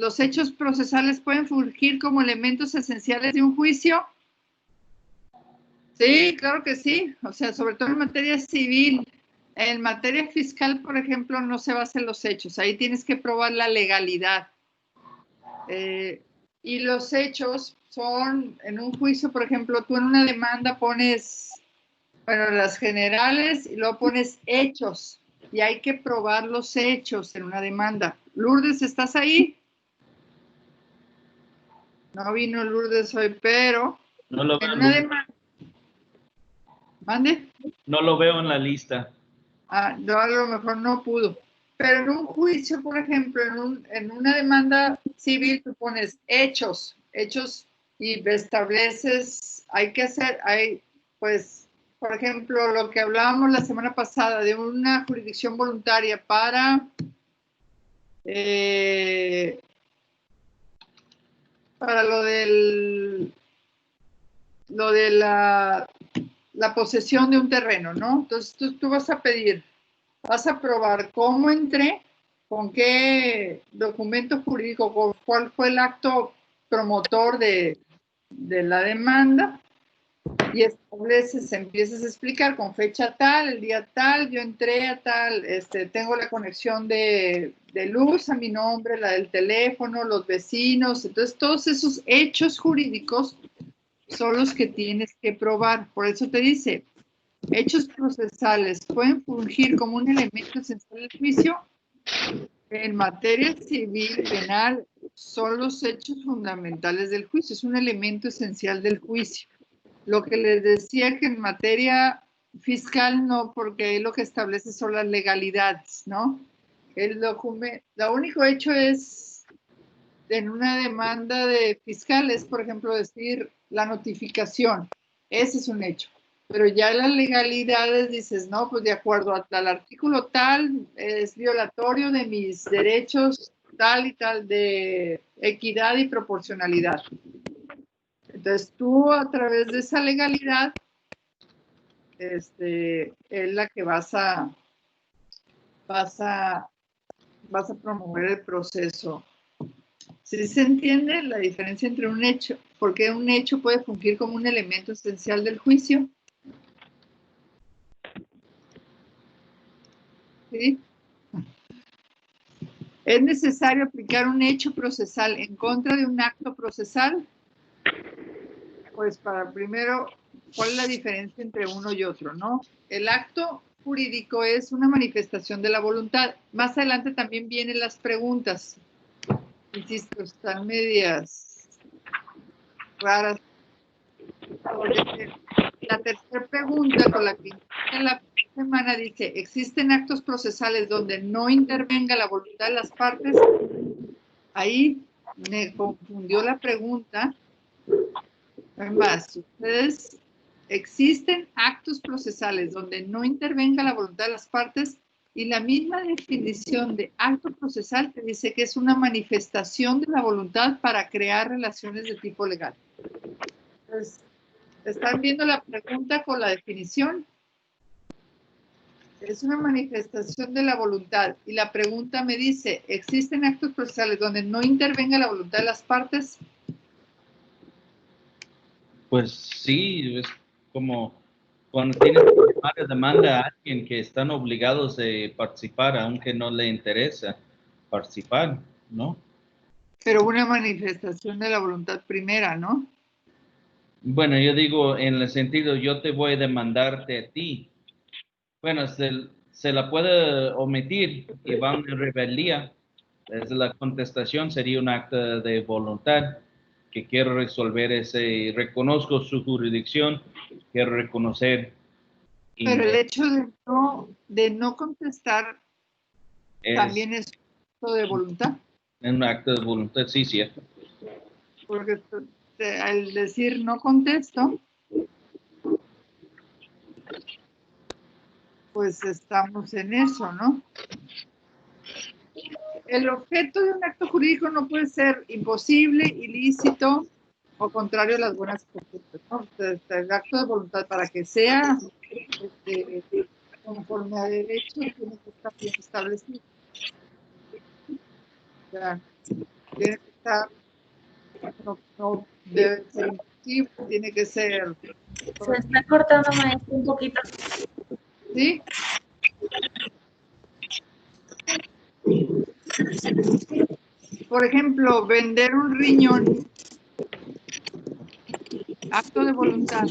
los hechos procesales pueden fungir como elementos esenciales de un juicio. Sí, claro que sí. O sea, sobre todo en materia civil. En materia fiscal, por ejemplo, no se basan los hechos. Ahí tienes que probar la legalidad. Y los hechos son, en un juicio, por ejemplo, tú en una demanda pones, bueno, las generales y luego pones hechos. Y hay que probar los hechos en una demanda. Lourdes, ¿estás ahí? No vino Lourdes hoy, pero No lo en veo, una demanda. ¿Mande? no lo veo en la lista. No, a lo mejor no pudo. Pero en un juicio, por ejemplo, en una demanda civil, tú pones hechos y estableces, pues, por ejemplo, lo que hablábamos la semana pasada de una jurisdicción voluntaria para lo de la posesión de un terreno, ¿no? Entonces tú vas a probar cómo entré, con qué documento jurídico, con cuál fue el acto promotor de la demanda, y empiezas a explicar con fecha tal, el día tal, yo entré a tal, tengo la conexión de luz a mi nombre, la del teléfono, los vecinos. Entonces todos esos hechos jurídicos son los que tienes que probar. Por eso te dice, hechos procesales pueden fungir como un elemento esencial del juicio. En materia civil penal son los hechos fundamentales del juicio, es un elemento esencial del juicio. Lo que les decía que en materia fiscal no, porque ahí lo que establece son las legalidades, ¿no? Lo único hecho es, en una demanda de fiscales, por ejemplo, decir la notificación, ese es un hecho. Pero ya las legalidades dices, no, pues de acuerdo al artículo tal, es violatorio de mis derechos tal y tal de equidad y proporcionalidad. Entonces tú a través de esa legalidad es la que vas a promover el proceso. ¿Sí se entiende la diferencia entre un hecho? Porque un hecho puede fungir como un elemento esencial del juicio. ¿Sí? ¿Es necesario aplicar un hecho procesal en contra de un acto procesal? Pues para primero, ¿cuál es la diferencia entre uno y otro, no? El acto jurídico es una manifestación de la voluntad. Más adelante también vienen las preguntas. Insisto, están medias raras. La tercera pregunta con la que inicia la semana dice, ¿existen actos procesales donde no intervenga la voluntad de las partes? Ahí me confundió la pregunta. Además, ustedes, ¿existen actos procesales donde no intervenga la voluntad de las partes? Y la misma definición de acto procesal te dice que es una manifestación de la voluntad para crear relaciones de tipo legal. Entonces, ¿están viendo la pregunta con la definición? Es una manifestación de la voluntad. Y la pregunta me dice, ¿existen actos procesales donde no intervenga la voluntad de las partes? Pues sí, es como cuando tienes que demanda a alguien que están obligados a participar, aunque no le interesa participar, ¿no? Pero una manifestación de la voluntad primera, ¿no? Bueno, yo digo en el sentido, yo te voy a demandarte a ti. Bueno, se la puede omitir y va a una rebeldía. La contestación sería un acto de voluntad que quiero resolver reconozco su jurisdicción, quiero reconocer. Pero el hecho de no contestar Es también es un acto de voluntad. un acto de voluntad, sí, cierto. Porque al decir no contesto, pues estamos en eso, ¿no? El objeto de un acto jurídico no puede ser imposible, ilícito o contrario a las buenas costumbres, ¿no? Entonces, el acto de voluntad, para que sea conforme a derecho, tiene que estar bien establecido. Ya. Tiene que estar, no debe ser imposible, tiene que ser, Se está cortando, maestro, un poquito. ¿sí? Por ejemplo, vender un riñón, acto de voluntad.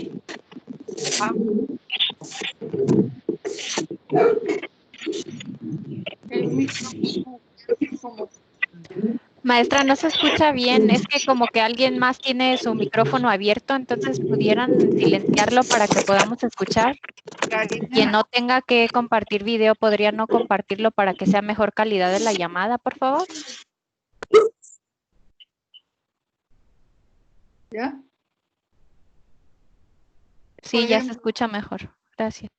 El micrófono como Maestra, no se escucha bien. Es que como que alguien más tiene su micrófono abierto, entonces pudieran silenciarlo para que podamos escuchar. Quien no tenga que compartir video, podría no compartirlo para que sea mejor calidad de la llamada, por favor. ¿Ya? Sí, ya se escucha mejor. Gracias.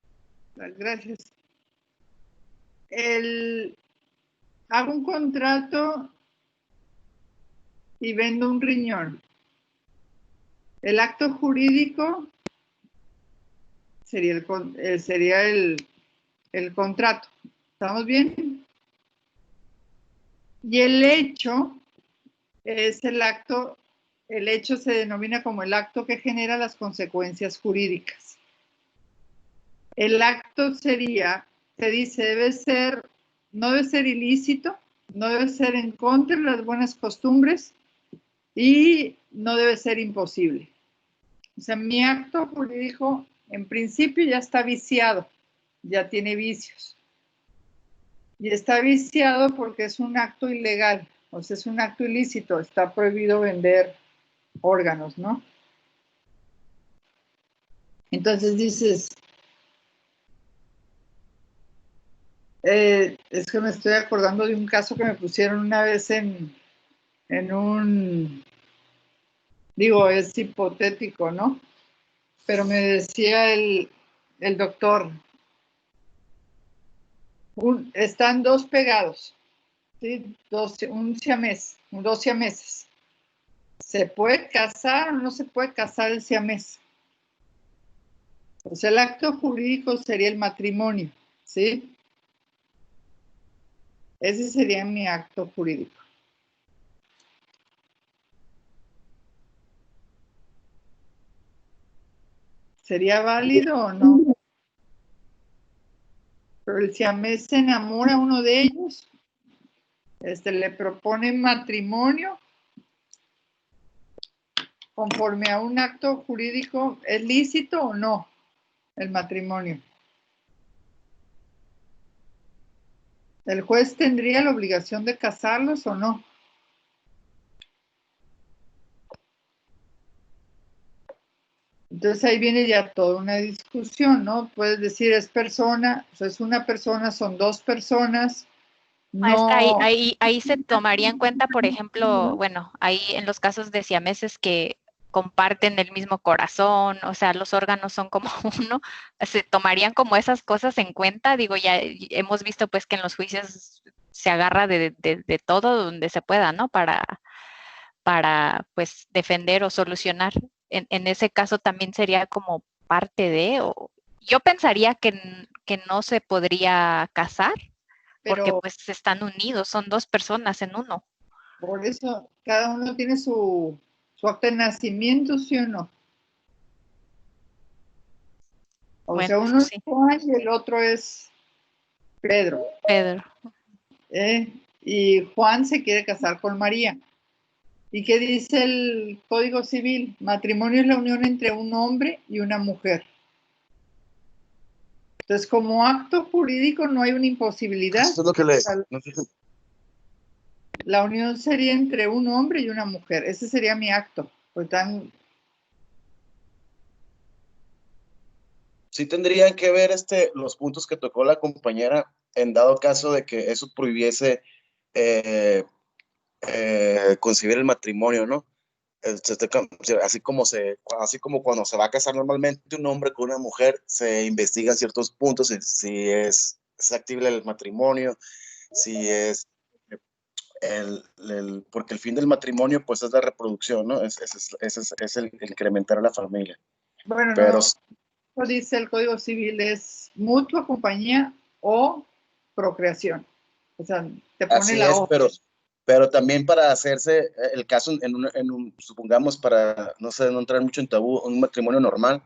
Gracias. Hago un contrato y vendo un riñón. El acto jurídico sería el contrato. ¿Estamos bien? Y el hecho es el hecho se denomina como el acto que genera las consecuencias jurídicas. El acto se dice, no debe ser ilícito, no debe ser en contra de las buenas costumbres y no debe ser imposible. O sea, mi acto jurídico en principio ya está viciado, ya tiene vicios. Y está viciado porque es un acto ilegal, o sea, es un acto ilícito, está prohibido vender órganos, ¿no? Entonces dices, es que me estoy acordando de un caso que me pusieron una vez en digo, es hipotético, ¿no? Pero me decía el doctor, están dos pegados, ¿sí? Dos siameses. ¿Se puede casar o no se puede casar el siamés? Pues el acto jurídico sería el matrimonio, ¿sí? Ese sería mi acto jurídico. ¿Sería válido o no? Pero el siamés se enamora a uno de ellos, le propone matrimonio conforme a un acto jurídico. ¿Es lícito o no el matrimonio? ¿El juez tendría la obligación de casarlos o no? Entonces ahí viene ya toda una discusión, ¿no? Puedes decir es persona, o sea, es una persona, son dos personas. Maestra, No. ahí se tomaría en cuenta, por ejemplo, bueno, ahí en los casos de siameses que comparten el mismo corazón, o sea, los órganos son como uno, se tomarían como esas cosas en cuenta. Digo, ya hemos visto pues que en los juicios se agarra de todo donde se pueda, ¿no? Para pues defender o solucionar. En ese caso también sería como parte de, o yo pensaría que no se podría casar, porque Pero pues están unidos, son dos personas en uno. por eso cada uno tiene su acta de nacimiento, ¿sí o no? O Bueno, sea, uno es sí, Juan y el otro es Pedro. Pedro. Y Juan se quiere casar con María. ¿Y qué dice el Código Civil? Matrimonio es la unión entre un hombre y una mujer. Entonces, como acto jurídico no hay una imposibilidad. Eso es lo que La unión sería entre un hombre y una mujer. Ese sería mi acto. Sí tendrían que ver los puntos que tocó la compañera en dado caso de que eso prohibiese concebir el matrimonio, ¿no? Así como cuando se va a casar normalmente un hombre con una mujer, se investigan ciertos puntos, si es factible el matrimonio, si es porque el fin del matrimonio pues es la reproducción, ¿no? Es el incrementar a la familia. Bueno, Pero no, dice el Código Civil, es mutua compañía o procreación. O sea, te pone así la es, O. Pero también para hacerse el caso, supongamos, para, no sé, no entrar mucho en tabú, un matrimonio normal,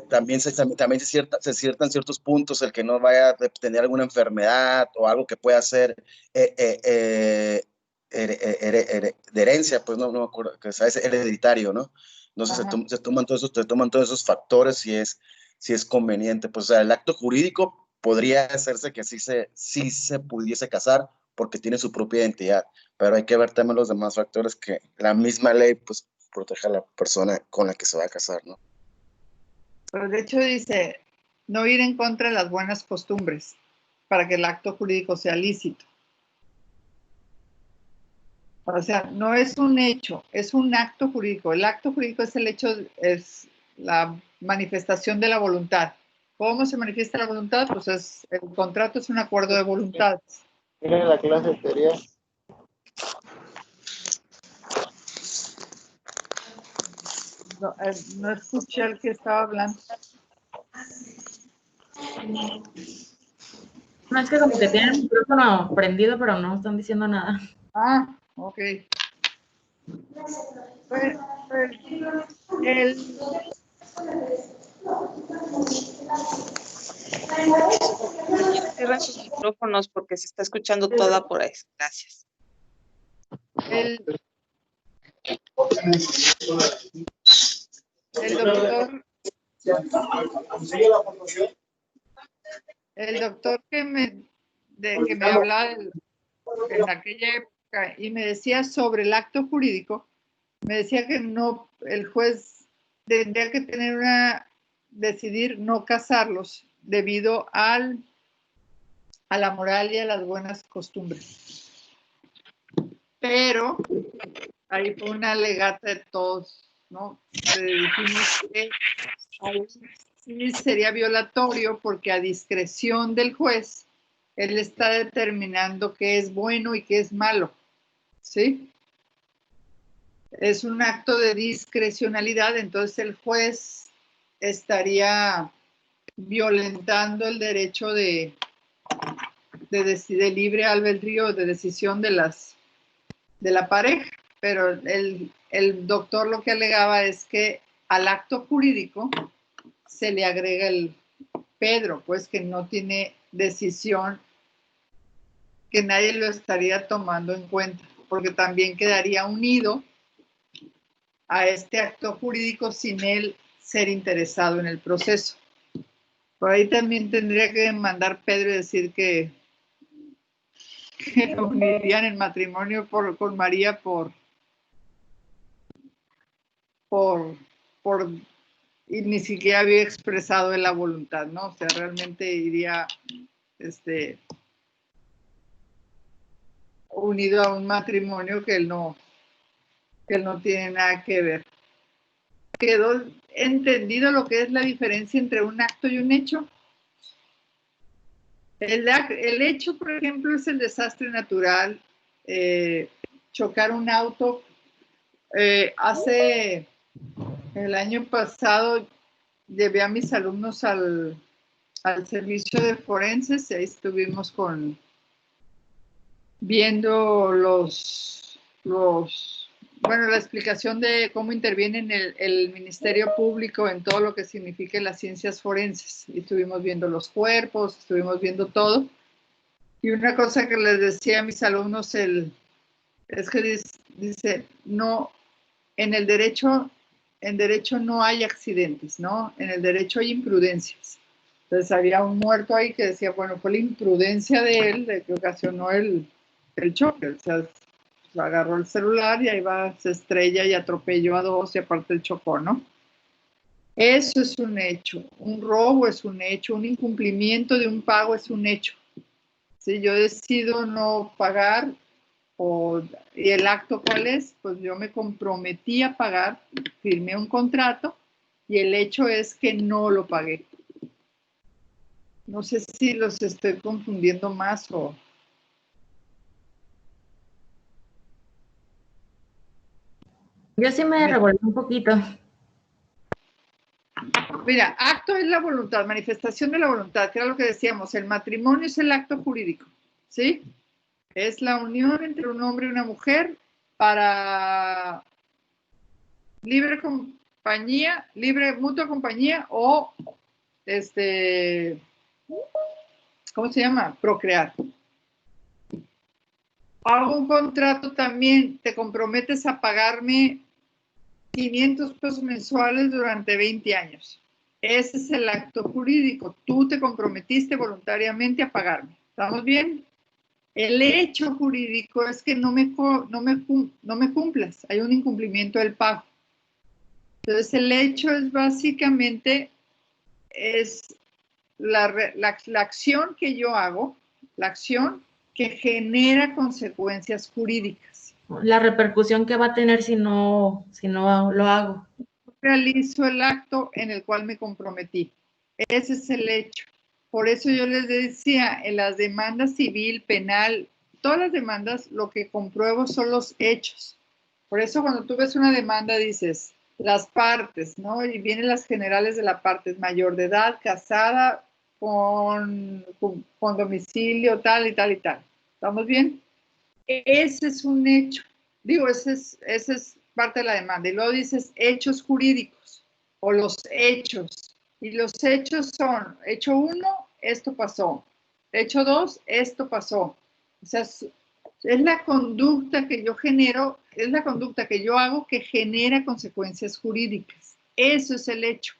también se ciertan ciertos puntos, el que no vaya a tener alguna enfermedad o algo que pueda ser de herencia, pues no me acuerdo, que es hereditario, ¿no? Entonces se toman todos esos factores si es conveniente. Pues, o sea, el acto jurídico podría hacerse que sí se pudiese casar porque tiene su propia identidad, pero hay que ver también los demás factores que la misma ley, pues, protege a la persona con la que se va a casar, ¿no? Pero de hecho dice, no ir en contra de las buenas costumbres para que el acto jurídico sea lícito. O sea, no es un hecho, es un acto jurídico. El acto jurídico es el hecho, es la manifestación de la voluntad. ¿Cómo se manifiesta la voluntad? Pues el contrato es un acuerdo de voluntades. Miren la clase anterior. No escuché al que estaba hablando. No, es que como que tienen el micrófono prendido, pero no están diciendo nada. Ah, ok. Cierren sus micrófonos porque se está escuchando toda por ahí. Gracias. El doctor que me hablaba en aquella época y me decía sobre el acto jurídico, me decía que no, el juez tendría que decidir no casarlos debido a la moral y a las buenas costumbres. Pero ahí fue una alegata de todos, ¿no? Dijimos que ahí sí sería violatorio porque a discreción del juez, él está determinando qué es bueno y qué es malo, ¿sí? Es un acto de discrecionalidad, entonces el juez estaría violentando el derecho de libre albedrío, de decisión de la pareja, pero el doctor lo que alegaba es que al acto jurídico se le agrega el Pedro, pues que no tiene decisión, que nadie lo estaría tomando en cuenta, porque también quedaría unido a este acto jurídico sin él ser interesado en el proceso. Por ahí también tendría que mandar Pedro y decir que lo unirían en matrimonio con María y ni siquiera había expresado la voluntad, ¿no? O sea, realmente iría unido a un matrimonio que él no tiene nada que ver. ¿Quedó entendido lo que es la diferencia entre un acto y un hecho? El hecho, por ejemplo, es el desastre natural, chocar un auto. Hace el año pasado llevé a mis alumnos al servicio de forenses y ahí estuvimos viendo la explicación de cómo interviene el Ministerio Público en todo lo que significa las ciencias forenses. Y estuvimos viendo los cuerpos, estuvimos viendo todo. Y una cosa que les decía a mis alumnos es que dice, no, en derecho no hay accidentes, ¿no? En el derecho hay imprudencias. Entonces había un muerto ahí que decía, bueno, fue la imprudencia de él de que ocasionó el choque. O sea, agarró el celular y ahí va, se estrella y atropelló a dos y aparte el chocó, ¿no? Eso es un hecho. Un robo es un hecho. Un incumplimiento de un pago es un hecho. Si yo decido no pagar, ¿y el acto cuál es? Pues yo me comprometí a pagar, firmé un contrato y el hecho es que no lo pagué. No sé si los estoy confundiendo más o... Yo sí me revolví un poquito. Mira, acto es la voluntad, manifestación de la voluntad, que era lo que decíamos, el matrimonio es el acto jurídico, ¿sí? Es la unión entre un hombre y una mujer para libre compañía, libre mutua compañía o ¿cómo se llama? Procrear. Hago un contrato también, te comprometes a pagarme 500 pesos mensuales durante 20 años. Ese es el acto jurídico. Tú te comprometiste voluntariamente a pagarme. ¿Estamos bien? El hecho jurídico es que no me cumplas. Hay un incumplimiento del pago. Entonces, el hecho es básicamente la acción que yo hago, la acción que genera consecuencias jurídicas. La repercusión que va a tener si no lo hago. Realizo el acto en el cual me comprometí. Ese es el hecho. Por eso yo les decía, en las demandas civil, penal, todas las demandas, lo que compruebo son los hechos. Por eso cuando tú ves una demanda dices, las partes, ¿no? Y vienen las generales de la parte, mayor de edad, casada, con domicilio, tal y tal y tal. ¿Estamos bien? Ese es un hecho. Digo, ese es parte de la demanda. Y luego dices hechos jurídicos o los hechos. Y los hechos son, hecho 1, esto pasó. Hecho 2, esto pasó. O sea, es la conducta que yo genero, es la conducta que yo hago que genera consecuencias jurídicas. Eso es el hecho.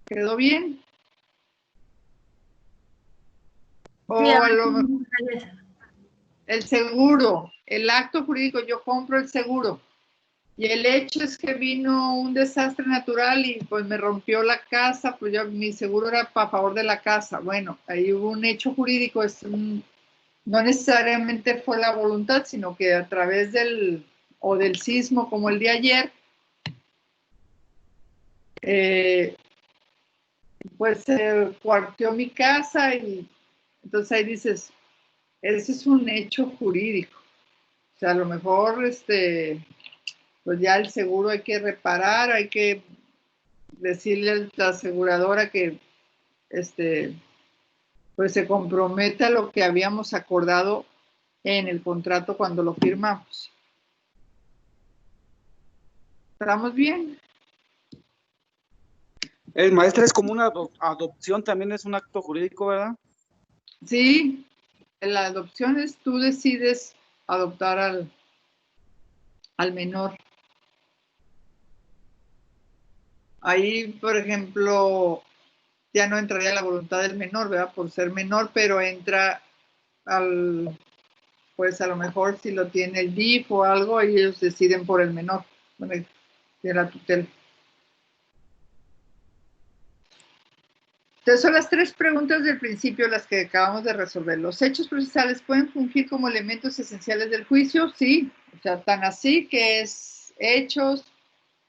¿Quedó bien? O Sí, a lo mejor el seguro, el acto jurídico, yo compro el seguro. Y el hecho es que vino un desastre natural y pues me rompió la casa, pues yo, mi seguro era a favor de la casa. Bueno, ahí hubo un hecho jurídico, no necesariamente fue la voluntad, sino que a través del sismo como el de ayer, pues se cuarteó mi casa y entonces ahí dices, ese es un hecho jurídico. O sea, a lo mejor, pues ya el seguro hay que reparar, hay que decirle a la aseguradora que, pues se comprometa a lo que habíamos acordado en el contrato cuando lo firmamos. ¿Estamos bien? Maestra, es como una adopción, también es un acto jurídico, ¿verdad? Sí, la adopción es tú decides adoptar al menor. Ahí, por ejemplo, ya no entraría la voluntad del menor, ¿verdad? Por ser menor, pero entra pues a lo mejor si lo tiene el DIF o algo, ellos deciden por el menor, bueno, de la tutela. Entonces son las 3 preguntas del principio las que acabamos de resolver. ¿Los hechos procesales pueden fungir como elementos esenciales del juicio? Sí, o sea, tan así que es hechos.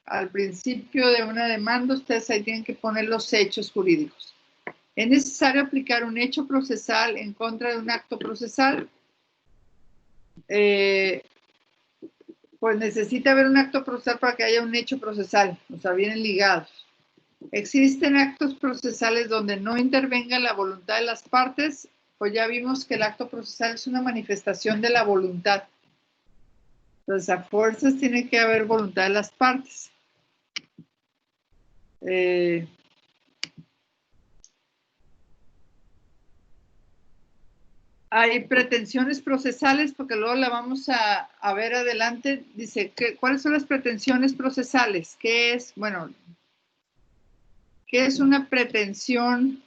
Al principio de una demanda, ustedes ahí tienen que poner los hechos jurídicos. ¿Es necesario aplicar un hecho procesal en contra de un acto procesal? Pues necesita haber un acto procesal para que haya un hecho procesal, o sea, vienen ligados. ¿Existen actos procesales donde no intervenga la voluntad de las partes? Pues ya vimos que el acto procesal es una manifestación de la voluntad. Entonces, a fuerzas tiene que haber voluntad de las partes. Hay pretensiones procesales, porque luego la vamos a ver adelante. Dice, ¿cuáles son las pretensiones procesales? ¿Qué es? Bueno, ¿qué es una pretensión?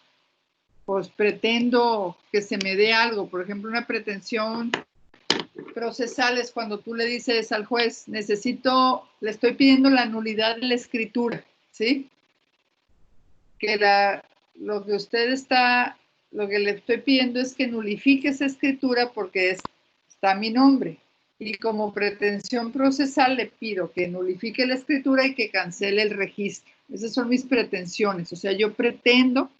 Pues pretendo que se me dé algo. Por ejemplo, una pretensión procesal es cuando tú le dices al juez, le estoy pidiendo la nulidad de la escritura, ¿sí? Que lo que le estoy pidiendo es que nulifique esa escritura porque está mi nombre. Y como pretensión procesal le pido que nulifique la escritura y que cancele el registro. Esas son mis pretensiones. O sea, yo pretendo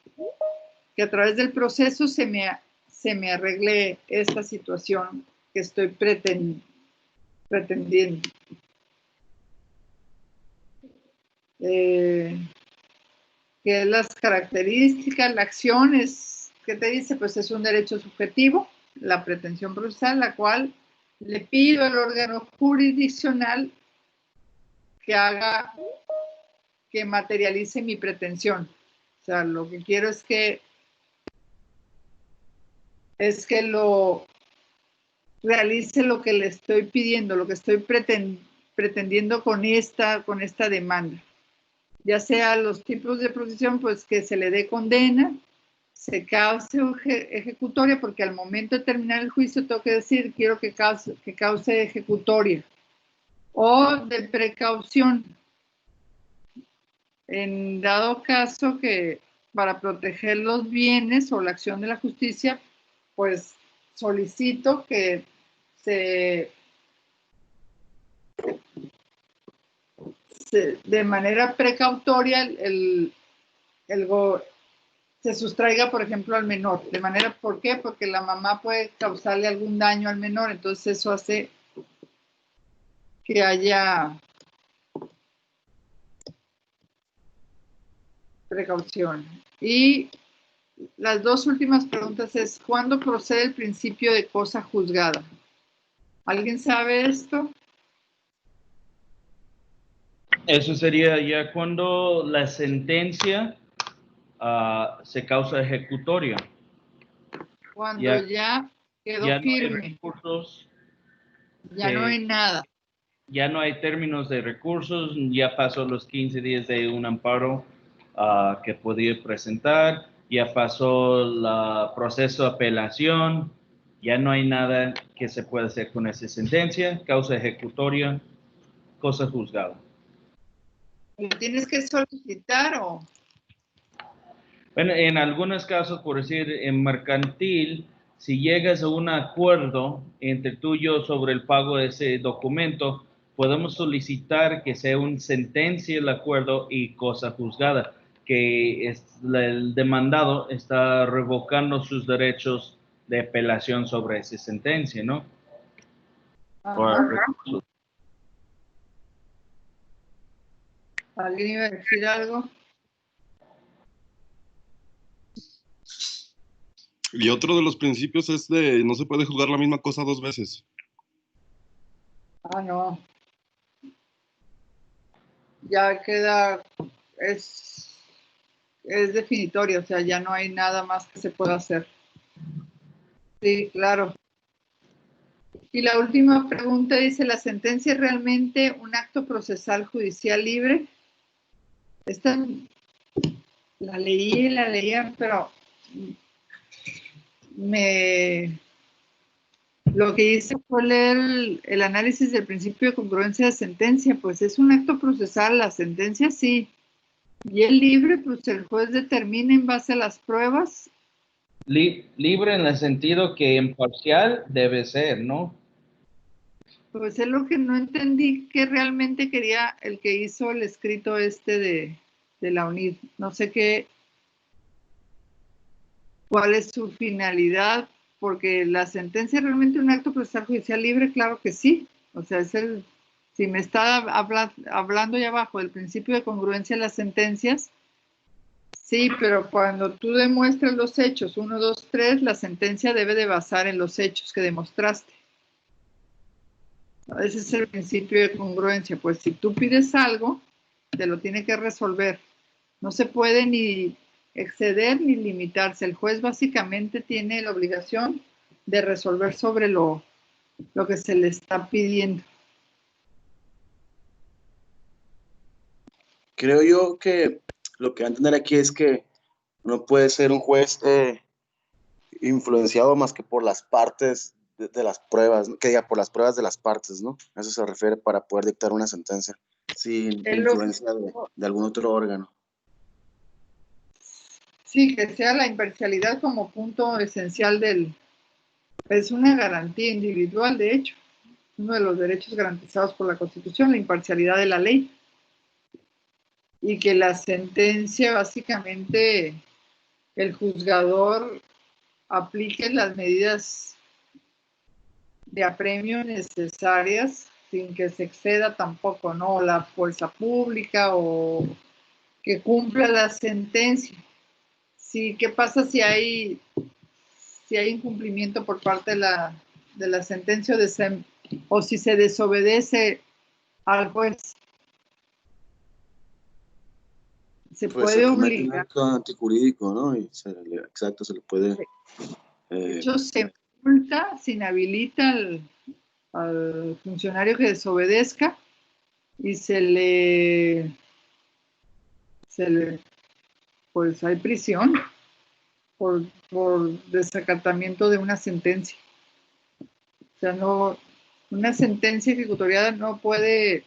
que a través del proceso se me arregle esta situación que estoy pretendiendo. Que las características, la acción es ¿qué te dice? Pues es un derecho subjetivo, la pretensión procesal, la cual le pido al órgano jurisdiccional que materialice mi pretensión. O sea, lo que quiero es que lo realice lo que le estoy pidiendo, lo que estoy pretendiendo con esta demanda. Ya sea los tipos de procesión, pues que se le dé condena, se cause ejecutoria, porque al momento de terminar el juicio tengo que decir, quiero que cause ejecutoria, o de precaución. En dado caso que para proteger los bienes o la acción de la justicia, pues solicito que de manera precautoria se sustraiga, por ejemplo, al menor. ¿Por qué? Porque la mamá puede causarle algún daño al menor, entonces eso hace que haya precaución. Y las dos últimas preguntas es, ¿cuándo procede el principio de cosa juzgada? ¿Alguien sabe esto? Eso sería ya cuando la sentencia se causa ejecutoria. Cuando Ya- ya quedó Ya no hay firme, recursos, ya no hay nada. ya no hay términos de recursos, ya pasó los 15 días de un amparo que podía presentar, ya pasó el proceso de apelación, ya no hay nada que se pueda hacer con esa sentencia, causa ejecutoria, cosa juzgada. ¿Lo tienes que solicitar o...? Bueno, en algunos casos, por decir, en mercantil, si llegas a un acuerdo entre tú y yo sobre el pago de ese documento, podemos solicitar que sea una sentencia el acuerdo y cosa juzgada, que el demandado está revocando sus derechos de apelación sobre esa sentencia, ¿no? Ajá. ¿Alguien iba a decir algo? Y otro de los principios es de no se puede juzgar la misma cosa dos veces. Ah, no. Ya queda, es definitorio, o sea, ya no hay nada más que se pueda hacer. Sí, claro. Y la última pregunta dice, ¿la sentencia es realmente un acto procesal judicial libre? Esta la leía, pero lo que hice fue leer el análisis del principio de congruencia de sentencia, pues es un acto procesal, la sentencia sí. Y el libre, pues el juez determina en base a las pruebas. Libre en el sentido que imparcial debe ser, ¿no? Pues es lo que no entendí que realmente quería el que hizo el escrito de la UNID. No sé cuál es su finalidad, porque la sentencia es realmente un acto procesal judicial libre, claro que sí. O sea, si me está hablando ya abajo del principio de congruencia de las sentencias, sí, pero cuando tú demuestras los hechos, 1, 2, 3, la sentencia debe de basar en los hechos que demostraste. Ese es el principio de congruencia. Pues si tú pides algo, te lo tiene que resolver. No se puede ni exceder ni limitarse. El juez básicamente tiene la obligación de resolver sobre lo que se le está pidiendo. Creo yo que lo que van a entender aquí es que no puede ser un juez influenciado más que por las partes de las pruebas, ¿no? Que diga por las pruebas de las partes, ¿no? A eso se refiere para poder dictar una sentencia, sin influencia de algún otro órgano. Sí, que sea la imparcialidad como punto esencial es una garantía individual, de hecho, uno de los derechos garantizados por la Constitución, la imparcialidad de la ley. Y que la sentencia, básicamente, el juzgador aplique las medidas de apremio necesarias sin que se exceda tampoco, ¿no? La fuerza pública o que cumpla la sentencia. Sí, ¿qué pasa si hay si hay incumplimiento por parte de la sentencia o si se desobedece al juez. Se Pues puede se comete un obligar. acto antijurídico, ¿no? Y exacto, se le puede... De hecho, se multa, se inhabilita al funcionario que desobedezca y pues hay prisión por desacatamiento de una sentencia. O sea, una sentencia ejecutoriada no puede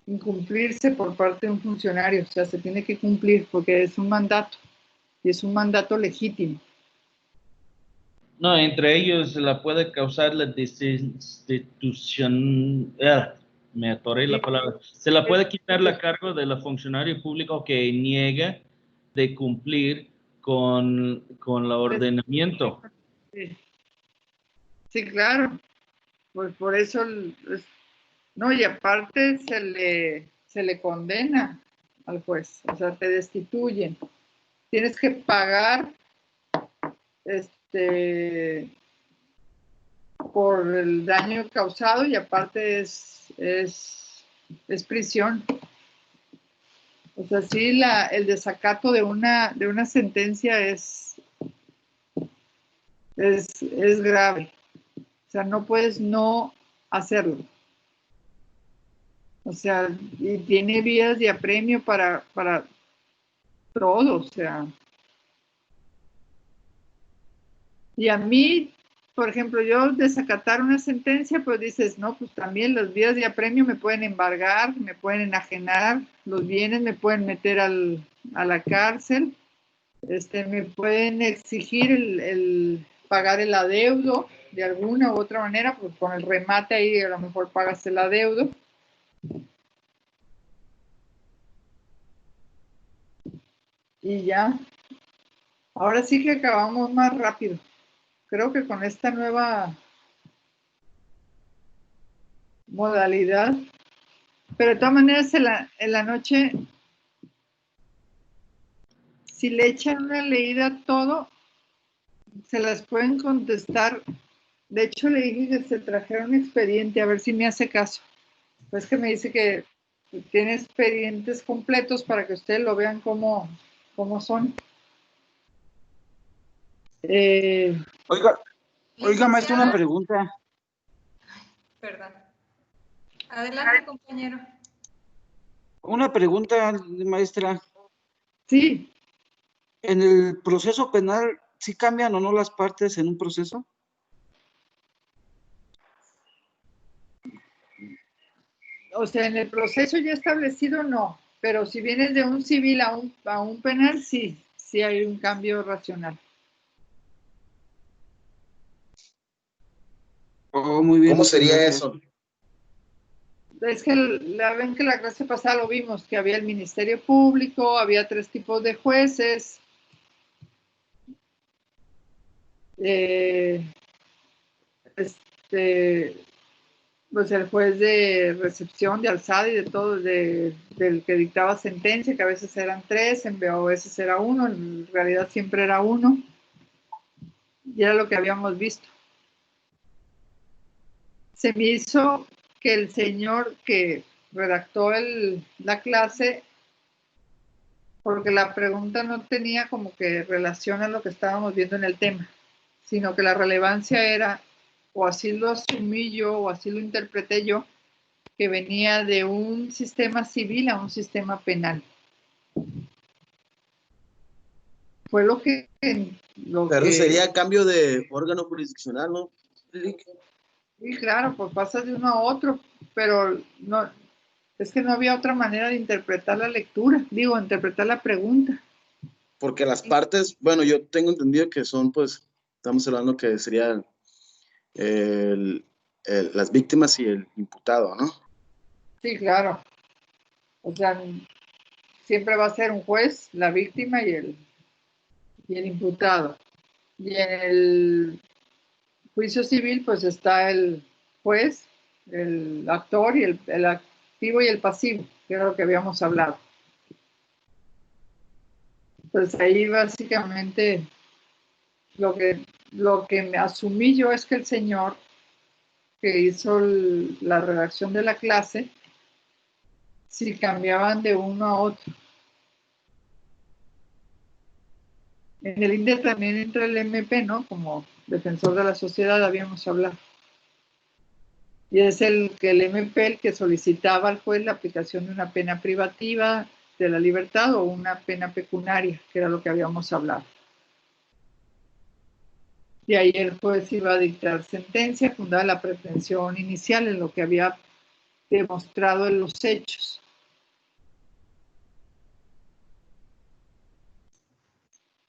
incumplirse por parte de un funcionario, o sea, se tiene que cumplir porque es un mandato y es un mandato legítimo. No, entre ellos la puede causar la destitución. Me atoré la palabra. Se la puede quitar la cargo de la funcionario público que niega de cumplir con el ordenamiento. Sí, sí, claro. Pues por eso, no, y aparte se le condena al juez, o sea, te destituyen. Tienes que pagar por el daño causado y aparte es prisión. O sea, sí, el desacato de una sentencia es grave. O sea, no puedes no hacerlo. O sea, y tiene vías de apremio para todo, o sea. Y a mí, por ejemplo, yo desacatar una sentencia, pues dices, no, pues también las vías de apremio me pueden embargar, me pueden enajenar los bienes, me pueden meter a la cárcel, me pueden exigir el pagar el adeudo de alguna u otra manera, pues con el remate ahí a lo mejor pagas el adeudo. Y ya, ahora sí que acabamos más rápido. Creo que con esta nueva modalidad, pero de todas maneras en la noche, si le echan una leída a todo, se las pueden contestar. De hecho, le dije que se trajera un expediente, a ver si me hace caso. Pues que me dice que tiene expedientes completos para que ustedes lo vean cómo son. Oiga, maestro, una pregunta. Perdón. Adelante, compañero. Una pregunta, maestra. Sí. ¿En el proceso penal sí cambian o no las partes en un proceso? O sea, en el proceso ya establecido no, pero si vienes de un civil a un penal, sí hay un cambio racional. Oh, muy bien. ¿Cómo sería eso? Es que ven que la clase pasada lo vimos, que había el Ministerio Público, había 3 tipos de jueces. Pues el juez de recepción, de alzada y de todo, del que dictaba sentencia, que a veces eran 3, a veces era 1, en realidad siempre era 1. Y era lo que habíamos visto. Se me hizo que el señor que redactó la clase, porque la pregunta no tenía como que relación a lo que estábamos viendo en el tema, sino que la relevancia era, o así lo asumí yo, o así lo interpreté yo, que venía de un sistema civil a un sistema penal. Fue lo que... Pero sería cambio de órgano jurisdiccional, ¿no? Sí, claro, pues pasa de uno a otro, pero no, es que no había otra manera de interpretar la lectura, interpretar la pregunta. Porque las partes, bueno, yo tengo entendido que son, pues, estamos hablando que serían las víctimas y el imputado, ¿no? Sí, claro. O sea, siempre va a ser un juez, la víctima y el imputado. Y en el juicio civil, pues está el juez, el actor y el activo y el pasivo, que era lo que habíamos hablado. Pues ahí básicamente lo que lo que me asumí yo es que el señor que hizo la redacción de la clase, si cambiaban de uno a otro. En el INDE también entra el MP, ¿no? Como defensor de la sociedad habíamos hablado. Y es el MP el que solicitaba al juez la aplicación de una pena privativa de la libertad o una pena pecuniaria, que era lo que habíamos hablado. Y ahí el juez iba a dictar sentencia fundada en la pretensión inicial en lo que había demostrado en los hechos.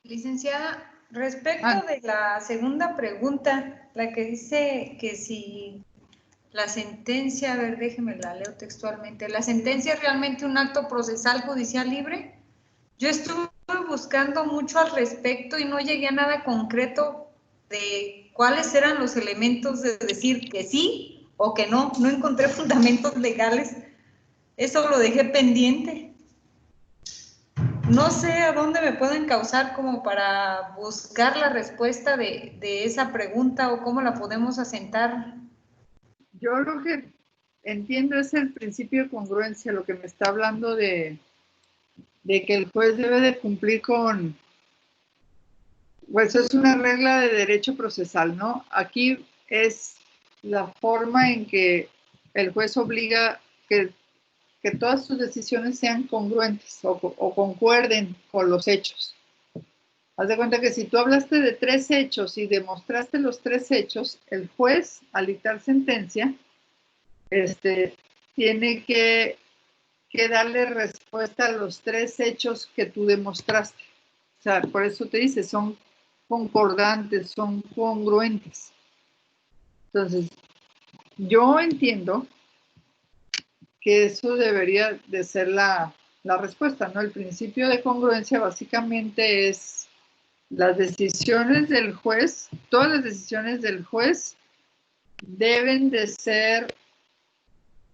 Licenciada, respecto de la segunda pregunta, la que dice que si la sentencia, a ver, déjeme la leo textualmente, ¿la sentencia es realmente un acto procesal judicial libre? Yo estuve buscando mucho al respecto y no llegué a nada concreto de cuáles eran los elementos de decir que sí o que no. No encontré fundamentos legales. Eso lo dejé pendiente. No sé a dónde me pueden causar como para buscar la respuesta de esa pregunta o cómo la podemos asentar. Yo lo que entiendo es el principio de congruencia, lo que me está hablando de que el juez debe de cumplir con, pues es una regla de derecho procesal, ¿no? Aquí es la forma en que el juez obliga que todas sus decisiones sean congruentes o concuerden con los hechos. Haz de cuenta que si tú hablaste de 3 hechos y demostraste los 3 hechos, el juez, al dictar sentencia, tiene que darle respuesta a los 3 hechos que tú demostraste. O sea, por eso te dice, son concordantes, son congruentes. Entonces, yo entiendo que eso debería de ser la respuesta, ¿no? El principio de congruencia básicamente es las decisiones del juez, todas las decisiones del juez deben de ser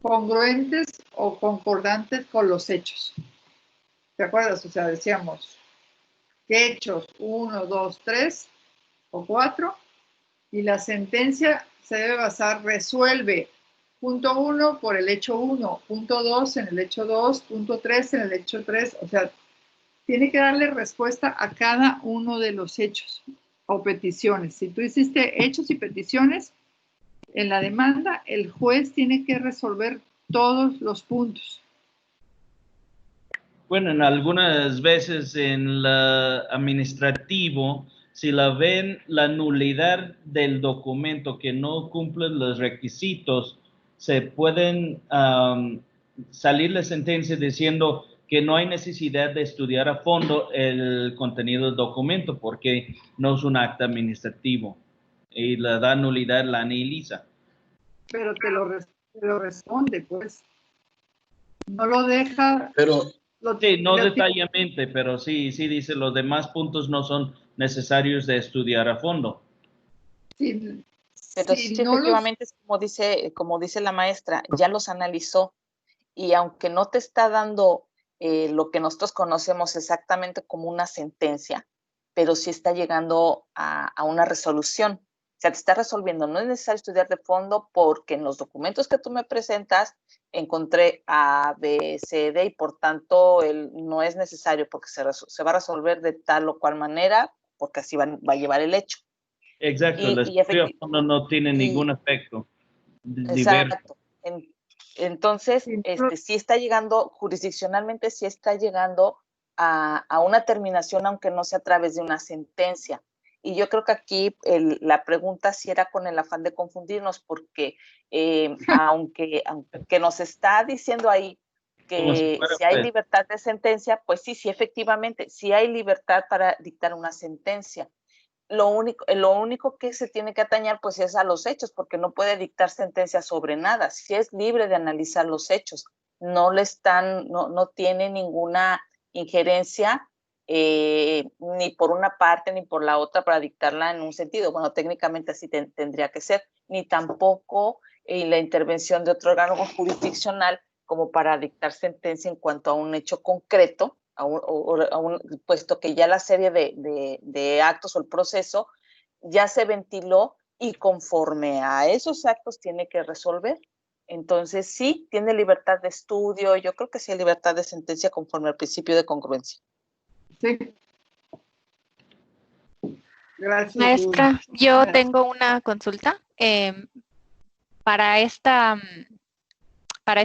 congruentes o concordantes con los hechos. ¿Te acuerdas? O sea, decíamos, ¿qué hechos? 1, 2, 3 o 4. Y la sentencia se debe basar, resuelve punto 1 por el hecho 1, punto 2 en el hecho 2, punto 3 en el hecho 3. O sea, tiene que darle respuesta a cada uno de los hechos o peticiones. Si tú hiciste hechos y peticiones en la demanda, el juez tiene que resolver todos los puntos. Bueno, en algunas veces en el administrativo, si la ven la nulidad del documento que no cumple los requisitos, se pueden salir la sentencia diciendo que no hay necesidad de estudiar a fondo el contenido del documento porque no es un acta administrativo y la da nulidad, la analiza. Pero te lo responde, pues. No lo deja. Pero sí, no detalladamente, pero sí dice los demás puntos no son necesarios de estudiar a fondo. Sí, pero sí, efectivamente, es como dice la maestra, ya los analizó y aunque no te está dando lo que nosotros conocemos exactamente como una sentencia, pero sí está llegando a una resolución. O sea, te está resolviendo. No es necesario estudiar de fondo porque en los documentos que tú me presentas encontré A, B, C, D y por tanto no es necesario porque se va a resolver de tal o cual manera porque así va a llevar el hecho. Exacto, el estudio a fondo no tiene ningún efecto. Exacto. Entonces, sí está llegando, jurisdiccionalmente sí está llegando a una terminación, aunque no sea a través de una sentencia. Y yo creo que aquí la pregunta sí era con el afán de confundirnos, porque aunque nos está diciendo ahí que si hay libertad de sentencia, pues sí, efectivamente, sí hay libertad para dictar una sentencia. Lo único que se tiene que atañar pues es a los hechos, porque no puede dictar sentencia sobre nada. Si es libre de analizar los hechos, no tiene ninguna injerencia ni por una parte ni por la otra para dictarla en un sentido. Bueno, técnicamente así tendría que ser, ni tampoco la intervención de otro órgano jurisdiccional como para dictar sentencia en cuanto a un hecho concreto, puesto que ya la serie de actos o el proceso ya se ventiló y conforme a esos actos tiene que resolver. Entonces, sí, tiene libertad de estudio. Yo creo que sí hay libertad de sentencia conforme al principio de congruencia. Sí. Gracias. Maestra, yo tengo una consulta. Para esta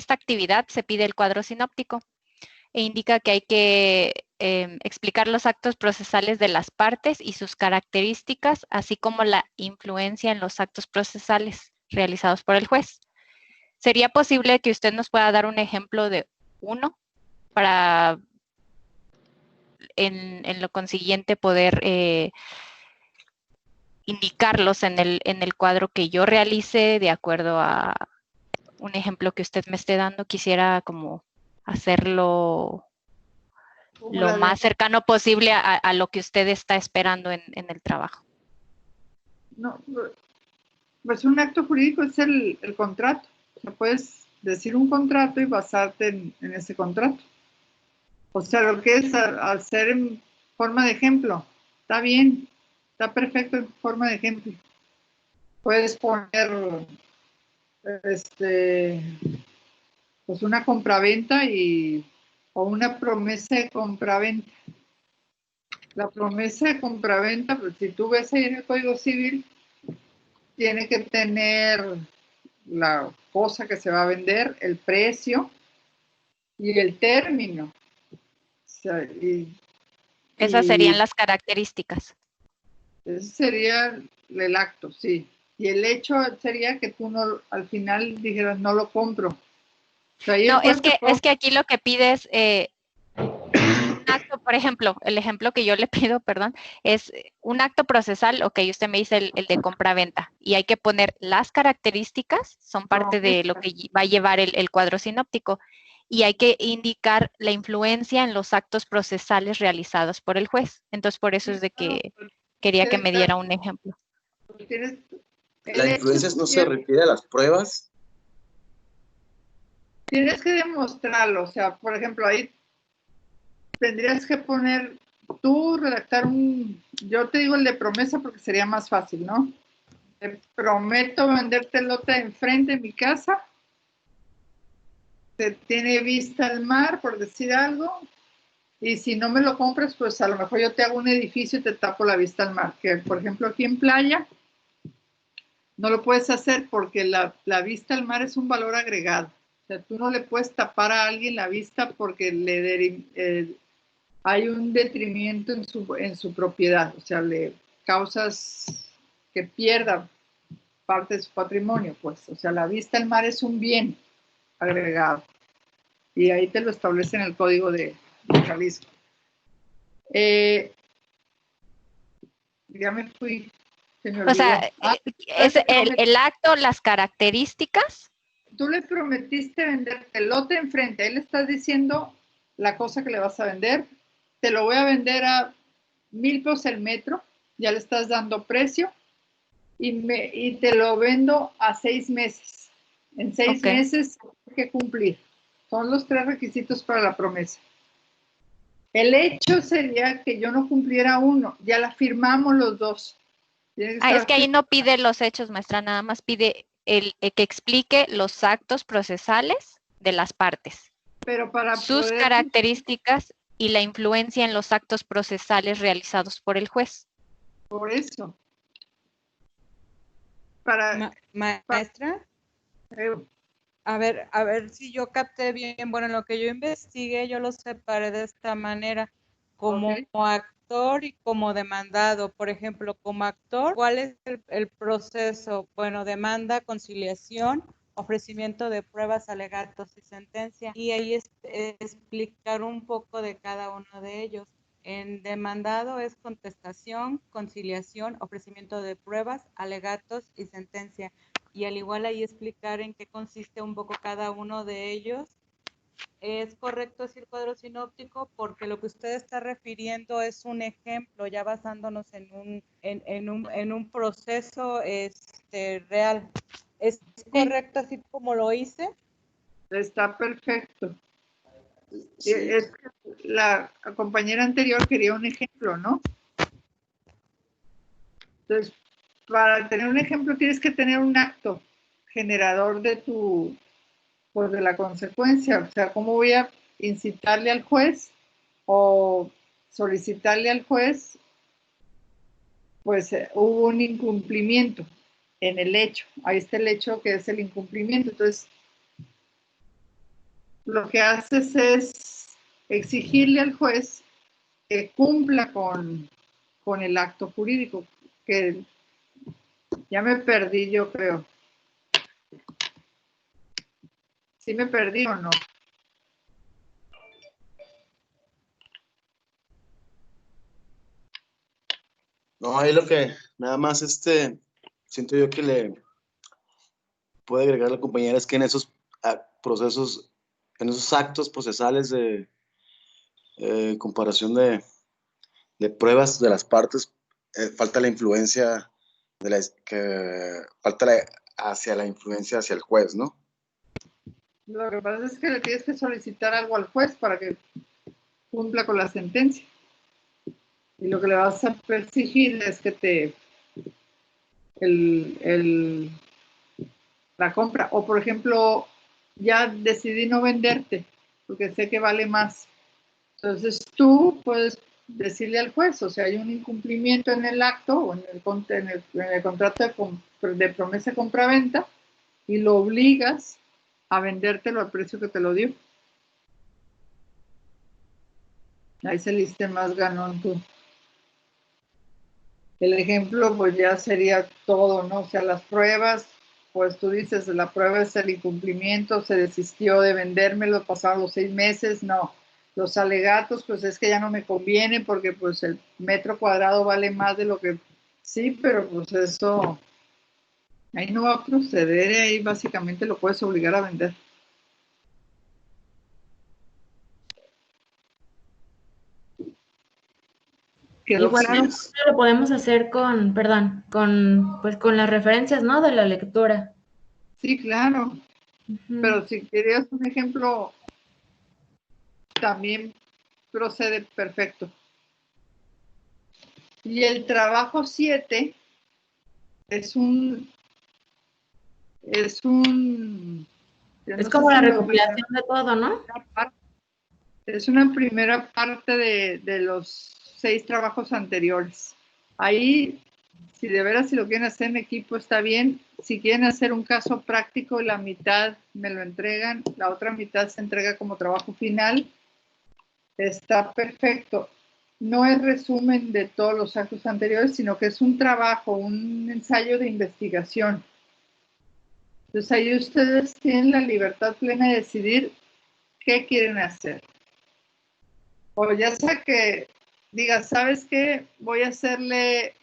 actividad se pide el cuadro sinóptico e indica que hay que explicar los actos procesales de las partes y sus características, así como la influencia en los actos procesales realizados por el juez. ¿Sería posible que usted nos pueda dar un ejemplo de uno para en lo consiguiente poder indicarlos en el cuadro que yo realice de acuerdo a un ejemplo que usted me esté dando? Quisiera como hacerlo lo más cercano posible a lo que usted está esperando en el trabajo. No, pues un acto jurídico es el contrato. O sea, puedes decir un contrato y basarte en ese contrato. O sea, lo que es hacer en forma de ejemplo. Está bien, está perfecto en forma de ejemplo. Puedes poner pues una compraventa o una promesa de compraventa. La promesa de compraventa, pues si tú ves ahí en el Código Civil, tiene que tener la cosa que se va a vender, el precio y el término. O sea, Esas serían las características. Ese sería el acto, sí. Y el hecho sería que tú no, al final dijeras, no lo compro. O sea, no, es que aquí lo que pides, un acto, por ejemplo, el ejemplo que yo le pido, perdón, es un acto procesal, ok, usted me dice el de compra-venta, y hay que poner las características, son parte de lo que va a llevar el cuadro sinóptico, y hay que indicar la influencia en los actos procesales realizados por el juez. Entonces, por eso es de que quería que me diera un ejemplo. ¿La influencia no se refiere a las pruebas? Tienes que demostrarlo. O sea, por ejemplo, ahí tendrías que poner, tú redactar yo te digo el de promesa porque sería más fácil, ¿no? Te prometo venderte el lote enfrente de mi casa. Te tiene vista al mar, por decir algo. Y si no me lo compras, pues a lo mejor yo te hago un edificio y te tapo la vista al mar. Que, por ejemplo, aquí en Playa, no lo puedes hacer porque la vista al mar es un valor agregado. O sea, tú no le puedes tapar a alguien la vista porque hay un detrimento en su propiedad. O sea, le causas que pierda parte de su patrimonio, pues. O sea, la vista al mar es un bien agregado. Y ahí te lo establece en el Código de Jalisco. Ya me fui. Se me olvidó. O sea, es el acto, las características. Tú le prometiste venderte el lote enfrente. Él le estás diciendo la cosa que le vas a vender. Te lo voy a vender a 1,000 pesos el metro. Ya le estás dando precio. Y te lo vendo a 6 meses. En 6 meses hay que cumplir. Son los 3 requisitos para la promesa. El hecho sería que yo no cumpliera uno. Ya la firmamos los dos. Es que ahí no pide los hechos, maestra, nada más pide el que explique los actos procesales de las partes. Pero para sus características y la influencia en los actos procesales realizados por el juez. Por eso. Maestra. A ver si yo capté bien. Bueno, en lo que yo investigué, yo lo separé de esta manera, como actor y como demandado. Por ejemplo, como actor, ¿cuál es el proceso? Bueno, demanda, conciliación, ofrecimiento de pruebas, alegatos y sentencia. Y ahí explicar un poco de cada uno de ellos. En demandado es contestación, conciliación, ofrecimiento de pruebas, alegatos y sentencia. Y al igual ahí explicar en qué consiste un poco cada uno de ellos. Es correcto decir cuadro sinóptico porque lo que usted está refiriendo es un ejemplo, ya basándonos en un proceso real. ¿Es correcto así como lo hice? Está perfecto. Sí. Es que la compañera anterior quería un ejemplo, ¿no? Entonces, para tener un ejemplo tienes que tener un acto generador de pues de la consecuencia. O sea, ¿cómo voy a incitarle al juez o solicitarle al juez? Pues hubo un incumplimiento en el hecho. Ahí está el hecho que es el incumplimiento. Entonces, lo que haces es exigirle al juez que cumpla con el acto jurídico, que ya me perdí, yo creo. ¿Sí me perdí o no? No, ahí lo que nada más siento yo que le puede agregar a la compañera es que en esos procesos, en esos actos procesales de comparación de pruebas de las partes, falta la influencia hacia la influencia hacia el juez, ¿no? Lo que pasa es que le tienes que solicitar algo al juez para que cumpla con la sentencia. Y lo que le vas a exigir es que la compra. O, por ejemplo, ya decidí no venderte porque sé que vale más. Entonces, tú puedes decirle al juez, o sea, hay un incumplimiento en el acto o en el contrato de promesa de compraventa y lo obligas a vendértelo al precio que te lo dio. Ahí saliste más ganón tú. El ejemplo, pues ya sería todo, ¿no? O sea, las pruebas, pues tú dices, la prueba es el incumplimiento, se desistió de vendérmelo, pasaron los 6 meses, no. Los alegatos, pues es que ya no me conviene porque pues el metro cuadrado vale más de lo que... Sí, pero pues eso, ahí no va a proceder, ahí básicamente lo puedes obligar a vender. Igual Claro? lo podemos hacer con, perdón, pues con las referencias, ¿no? De la lectura. Sí, claro. Pero si querías un ejemplo, también procede perfecto. Y el trabajo 7 es como la recopilación de todo, ¿no? Es una primera parte de los 6 trabajos anteriores. Ahí, si de veras si lo quieren hacer en equipo, está bien. Si quieren hacer un caso práctico, la mitad me lo entregan, la otra mitad se entrega como trabajo final. Está perfecto. No es resumen de todos los actos anteriores, sino que es un trabajo, un ensayo de investigación. Entonces ahí ustedes tienen la libertad plena de decidir qué quieren hacer. O ya sea que digas, ¿sabes qué? Voy a hacerle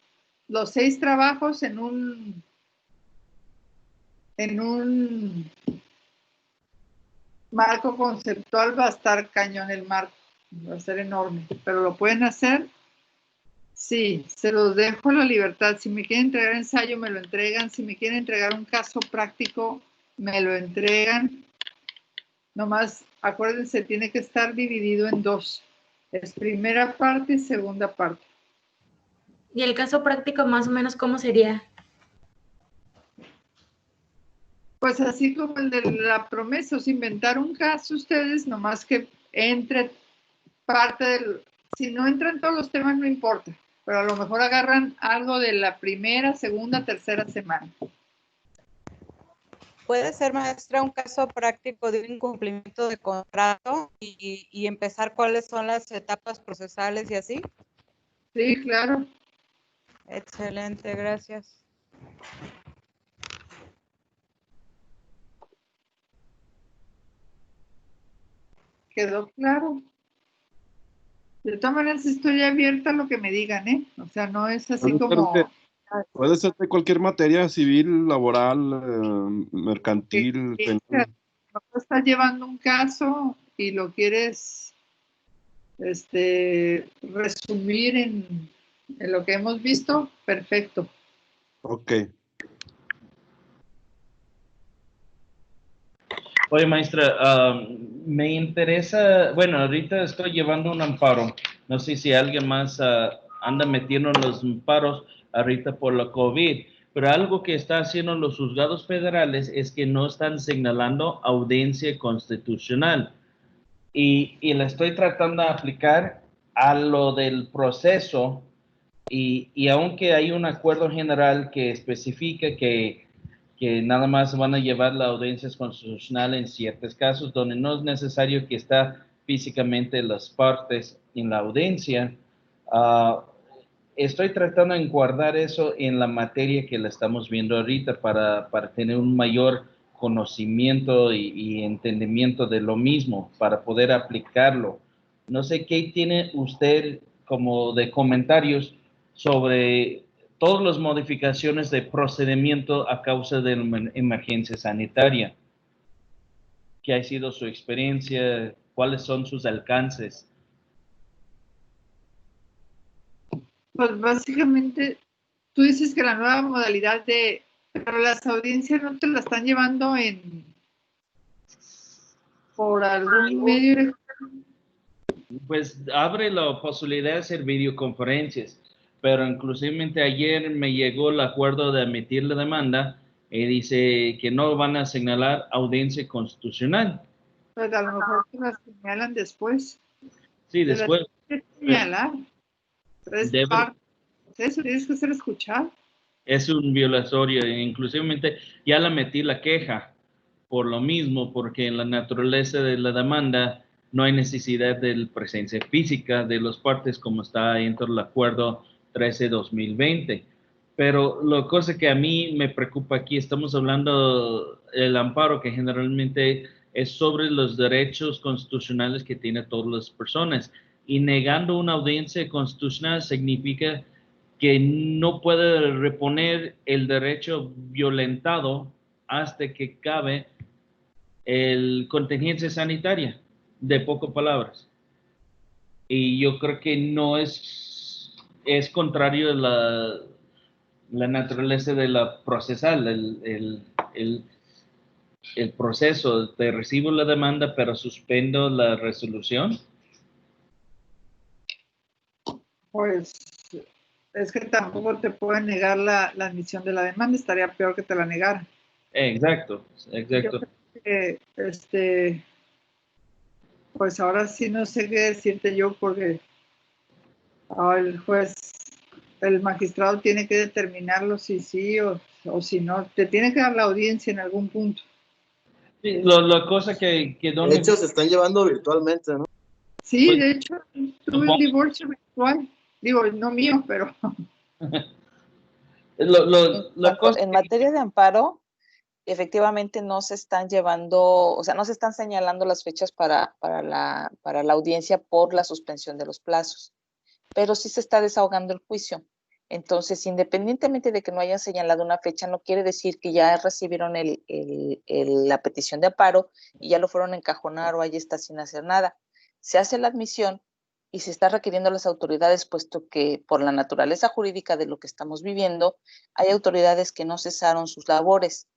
los 6 trabajos en un marco conceptual, va a estar cañón el marco, va a ser enorme, pero lo pueden hacer. Sí, se los dejo la libertad. Si me quieren entregar ensayo, me lo entregan. Si me quieren entregar un caso práctico, me lo entregan. Nomás, acuérdense, tiene que estar dividido en 2. Es primera parte y segunda parte. ¿Y el caso práctico más o menos cómo sería? Pues así como el de la promesa, o sea, inventar un caso ustedes, nomás que entre parte del... Si no entran todos los temas, no importa, pero a lo mejor agarran algo de la primera, segunda, tercera semana. ¿Puede ser, maestra, un caso práctico de un incumplimiento de contrato y empezar cuáles son las etapas procesales y así? Sí, claro. Excelente, gracias. ¿Quedó claro? De todas maneras, estoy abierta a lo que me digan, ¿eh? O sea, no es así como... Puede ser de cualquier materia, civil, laboral, mercantil, penal. No estás llevando un caso y lo quieres resumir en lo que hemos visto, perfecto. Ok. Oye, maestra, me interesa, bueno, ahorita estoy llevando un amparo. No sé si alguien más anda metiendo los amparos ahorita por la COVID, pero algo que está haciendo los juzgados federales es que no están señalando audiencia constitucional. Y la estoy tratando de aplicar a lo del proceso, y aunque hay un acuerdo general que especifica que nada más van a llevar la audiencia constitucional en ciertos casos donde no es necesario que está físicamente las partes en la audiencia, estoy tratando de guardar eso en la materia que la estamos viendo ahorita para tener un mayor conocimiento y entendimiento de lo mismo, para poder aplicarlo. No sé qué tiene usted como de comentarios sobre todas las modificaciones de procedimiento a causa de la emergencia sanitaria. ¿Qué ha sido su experiencia? ¿Cuáles son sus alcances? Pues básicamente, tú dices que la nueva modalidad pero las audiencias no te la están llevando por algún medio. Pues abre la posibilidad de hacer videoconferencias, pero inclusivamente ayer me llegó el acuerdo de admitir la demanda y dice que no van a señalar audiencia constitucional. Pues a lo mejor te las señalan después. Sí, después. Te las tienes que señalar. Eso tienes que ser escuchado. Es un violatorio, inclusivamente ya la metí la queja por lo mismo, porque en la naturaleza de la demanda no hay necesidad de presencia física de las partes como está dentro del acuerdo 13-2020. Pero la cosa que a mí me preocupa aquí, estamos hablando del amparo que generalmente es sobre los derechos constitucionales que tienen todas las personas, y negando una audiencia constitucional significa que no puede reponer el derecho violentado hasta que cabe el contingencia sanitaria, de pocas palabras. Y yo creo que no es contrario a la naturaleza de la procesal, el proceso de recibo la demanda, pero suspendo la resolución. Pues es que tampoco te pueden negar la admisión de la demanda, estaría peor que te la negaran. Exacto. Yo creo que, pues ahora sí no sé qué decirte yo, porque el juez, el magistrado tiene que determinarlo si sí o si no, te tiene que dar la audiencia en algún punto. Sí, la cosa que de hecho se están llevando virtualmente, ¿no? Sí, pues, de hecho, tuve un divorcio virtual. Digo, no mío, pero... En materia de amparo, efectivamente no se están llevando, o sea, no se están señalando las fechas para la audiencia por la suspensión de los plazos, pero sí se está desahogando el juicio. Entonces, independientemente de que no hayan señalado una fecha, no quiere decir que ya recibieron la petición de amparo y ya lo fueron a encajonar o ahí está sin hacer nada. Se hace la admisión y se está requiriendo a las autoridades, puesto que por la naturaleza jurídica de lo que estamos viviendo, hay autoridades que no cesaron sus labores,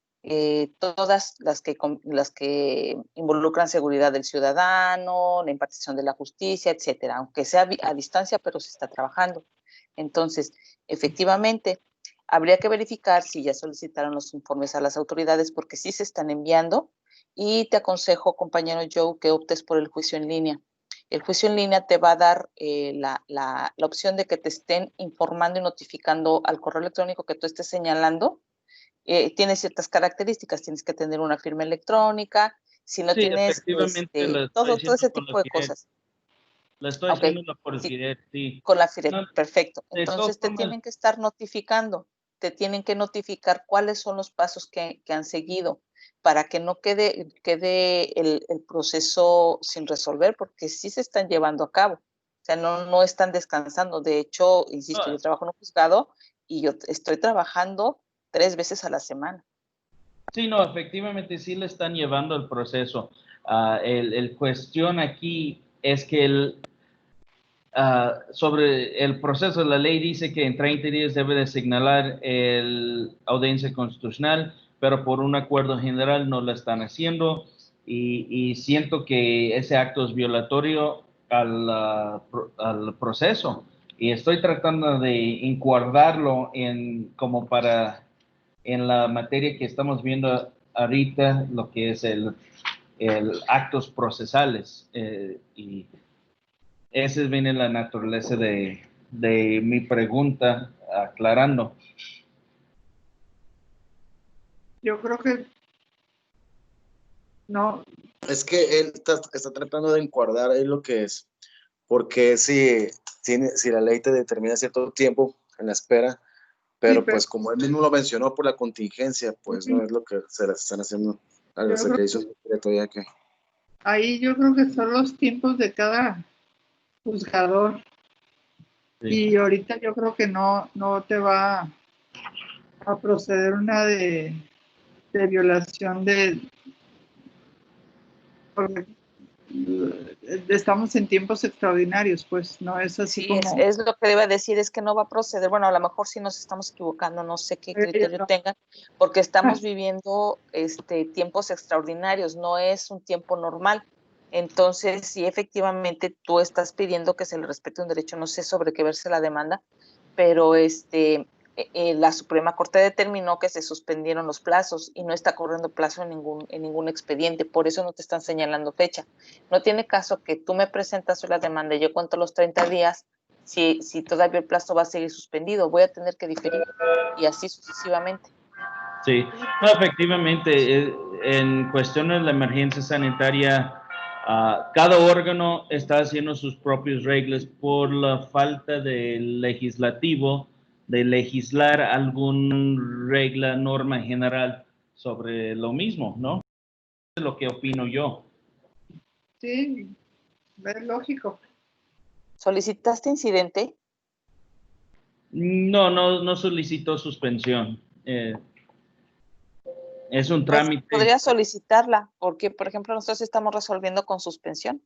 todas las que involucran seguridad del ciudadano, la impartición de la justicia, etcétera, aunque sea a distancia, pero se está trabajando. Entonces, efectivamente, habría que verificar si ya solicitaron los informes a las autoridades, porque sí se están enviando, y te aconsejo, compañero Joe, que optes por el juicio en línea. El juicio en línea te va a dar la opción de que te estén informando y notificando al correo electrónico que tú estés señalando. Tiene ciertas características, tienes que tener una firma electrónica, si no tienes todo ese tipo de cosas. La estoy haciendo por Firet, sí. Con la Firet, perfecto. Entonces te tienen que estar notificando, te tienen que notificar cuáles son los pasos que han seguido, para que no quede el proceso sin resolver, porque sí se están llevando a cabo. O sea, no están descansando. De hecho, insisto, yo trabajo en un juzgado y yo estoy trabajando 3 veces a la semana. Sí, no, efectivamente sí le están llevando el proceso. El cuestión aquí es que sobre el proceso, la ley dice que en 30 días debe de señalar la audiencia constitucional, pero por un acuerdo general no lo están haciendo, y siento que ese acto es violatorio al proceso, y estoy tratando de encuadrarlo como para en la materia que estamos viendo ahorita, lo que es el actos procesales. Y esa viene la naturaleza de mi pregunta, aclarando. Yo creo que no. Es que él está tratando de encuadrar ahí lo que es, porque si la ley te determina cierto tiempo en la espera, pero pues como él mismo lo mencionó por la contingencia, pues no es lo que se las están haciendo al servicio secreto ya que. Ahí yo creo que son los tiempos de cada juzgador. Sí. Y ahorita yo creo que no te va a proceder una de violación porque estamos en tiempos extraordinarios, pues no es así sí, como... es lo que debe decir, es que no va a proceder. Bueno, a lo mejor sí nos estamos equivocando, no sé qué criterio tengan, porque estamos viviendo tiempos extraordinarios, no es un tiempo normal. Entonces, sí, efectivamente, tú estás pidiendo que se le respete un derecho, no sé sobre qué verse la demanda, pero la Suprema Corte determinó que se suspendieron los plazos y no está corriendo plazo en ningún expediente, por eso no te están señalando fecha. No tiene caso que tú me presentas la demanda y yo cuento los 30 días, si todavía el plazo va a seguir suspendido, voy a tener que diferir y así sucesivamente. Sí, no, efectivamente, en cuestiones de la emergencia sanitaria, cada órgano está haciendo sus propias reglas por la falta del legislativo de legislar alguna regla, norma general sobre lo mismo, ¿no? Es lo que opino yo. Sí, es lógico. ¿Solicitaste incidente? No solicitó suspensión. Es un trámite. Pues podría solicitarla, porque, por ejemplo, nosotros estamos resolviendo con suspensión,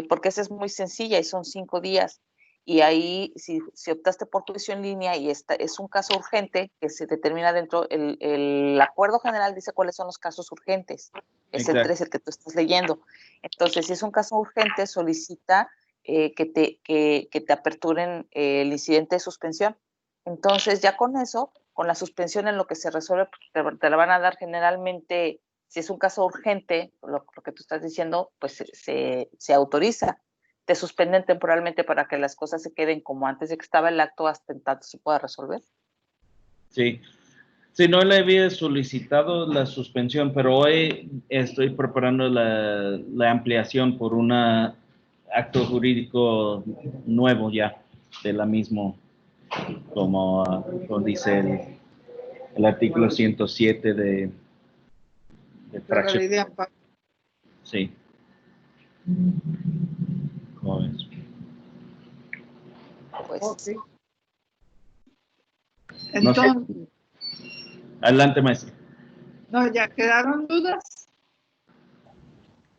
porque esa es muy sencilla y son 5 días. Y ahí, si optaste por tu juicio en línea y es un caso urgente que se determina dentro, el acuerdo general dice cuáles son los casos urgentes. Es el 3, el que tú estás leyendo. Entonces, si es un caso urgente, solicita que te aperturen el incidente de suspensión. Entonces, ya con eso, con la suspensión en lo que se resuelve, te la van a dar generalmente, si es un caso urgente, lo que tú estás diciendo, pues se autoriza. Te suspenden temporalmente para que las cosas se queden como antes de que estaba el acto, hasta en tanto se pueda resolver. Sí. Sí, no le había solicitado la suspensión, pero hoy estoy preparando la ampliación por un acto jurídico nuevo ya, de la misma, como dice el artículo 107 de fracción. La ley de amparo. Sí. ¿Cómo ves? Pues. Okay. Entonces. No sé. Adelante, maestra. No, ya quedaron dudas.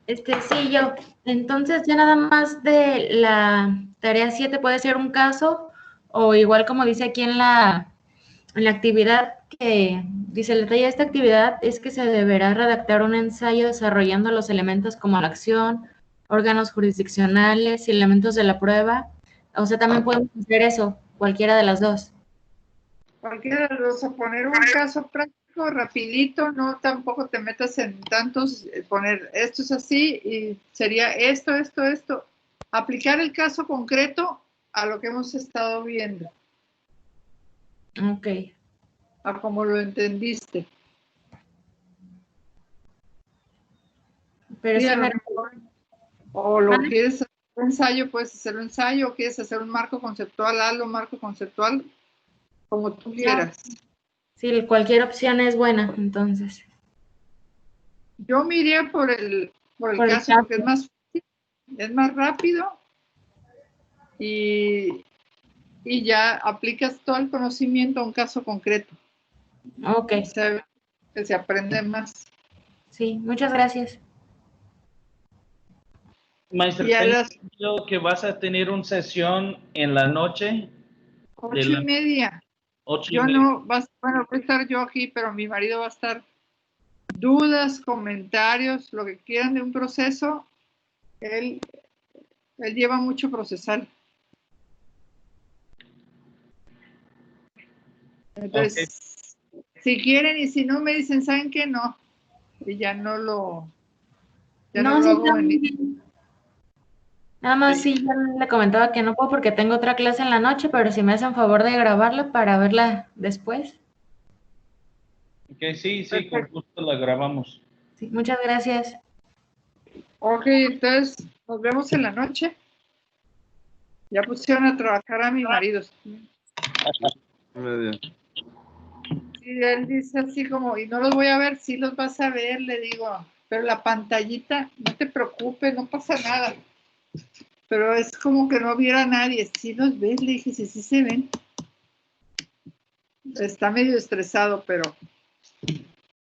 Sí, yo. Entonces, ya nada más de la tarea 7 puede ser un caso, o igual como dice aquí en la actividad que dice, el detalle de esta actividad es que se deberá redactar un ensayo desarrollando los elementos como la acción, órganos jurisdiccionales y elementos de la prueba. O sea, también podemos hacer eso, cualquiera de las dos. Cualquiera de los, poner un caso práctico rapidito, no tampoco te metas en tantos, poner esto es así y sería esto. Aplicar el caso concreto a lo que hemos estado viendo. Ok. A como lo entendiste. Pero sí, sí a lo mejor, o lo quieres hacer un ensayo, puedes hacer un ensayo, o quieres hacer un marco conceptual, marco conceptual, como tú quieras. Sí, cualquier opción es buena, entonces. Yo me iría por el caso porque es más fácil, es más rápido y ya aplicas todo el conocimiento a un caso concreto. Ok. O sea, que se aprende más. Sí, muchas gracias. Maestra, tengo entendido que vas a tener una sesión en la noche. 8:30. 8:30. Yo no, voy a estar yo aquí, pero mi marido va a estar. Dudas, comentarios, lo que quieran de un proceso, él lleva mucho procesal. Entonces, Si quieren y si no me dicen, ¿saben qué? No. Y ya no lo... Ya No, no lo sí, hago está en muy bien. Nada más sí, ya le comentaba que no puedo porque tengo otra clase en la noche, pero si me hacen favor de grabarla para verla después. Ok, sí, con gusto la grabamos. Sí, muchas gracias. Ok, entonces nos vemos en la noche. Ya pusieron a trabajar a mi marido. Sí, él dice así como, y no los voy a ver, sí los vas a ver, le digo, pero la pantallita, no te preocupes, no pasa nada. Pero es como que no viera a nadie. Sí los ves, le dije, sí se ven. Está medio estresado, pero